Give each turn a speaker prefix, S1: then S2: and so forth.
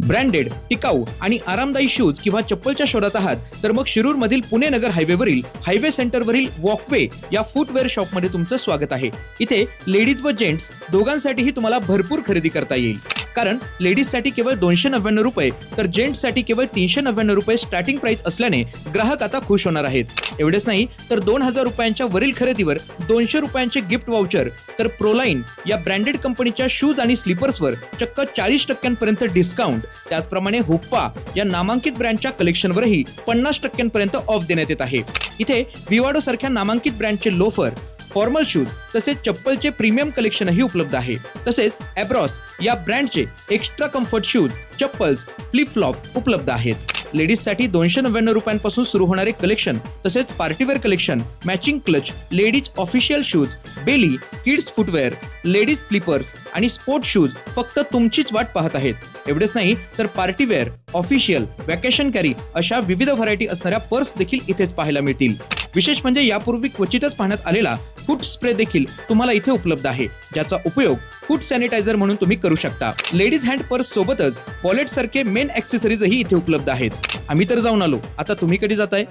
S1: Branded, टिकाऊ आणि आरामदायी शूज किंवा चप्पलच्या शोधात आहात तर मग शिरूर मधील पुणे नगर हायवेवरील हायवे सेंटरवरील वॉकवे या फुटवेअर शॉपमध्ये तुमचं स्वागत आहे। इथे लेडीज व जेंट्स दोघांसाठीही तुम्हाला भरपूर खरेदी करता येईल, कारण लेडीजसाठी केवळ 299 रुपये तर जेंट्ससाठी केवळ 399 रुपये स्टार्टिंग प्राइस असल्याने ग्राहक आता खुश होणार आहेत। एवढेच नाही तर 2000 रुपयांच्या वरील खरेदीवर 200 रुपयांचे गिफ्ट वाउचर, तर प्रोलाइन या ब्रँडेड कंपनीच्या शूज आणि स्लीपर्सवर चक्क 40% डिस्काउंट, त्याचप्रमाणे हुप्पा या नामांकित ब्रँडच्या कलेक्शनवरही 50% ऑफ देण्यात येत आहे। इथे विवाडो सारख्या नामांकित ब्रँडचे लोफर, फॉर्मल शूज तसेच चप्पलचे प्रीमियम कलेक्शनही उपलब्ध आहे। तसेच एब्रॉस या ब्रँडचे extra comfort shoes, chappals, flip flop उपलब्ध आहेत। लेडीजसाठी 299 रुपयांपासून सुरू होणारे कलेक्शन, तसेच partywear collection, matching clutch, ladies official shoes, belly, kids footwear, ladies slippers आणि स्पोर्ट शूज फक्त तुमचीच वाट पाहत आहेत। एवढेच नाही तर पार्टीवेअर, ऑफिशियल, वॅकेशन कॅरी अशा विविध व्हरायटी असणाऱ्या पर्स देखील इथेच पाहायला मिळतील। विशेष म्हणजे यापूर्वी क्वचितच पाहण्यात आलेला फूट स्प्रे देखील तुम्हाला इथे उपलब्ध आहे, ज्याचा उपयोग फूट सॅनिटायझर म्हणून तुम्ही करू शकता। लेडीज हँड पर्स सोबतच वॉलेट सारखे मेन ॲक्सेसरीजही इथे उपलब्ध आहेत। आम्ही तर जाऊन आलो, आता तुम्ही कधी जाताय?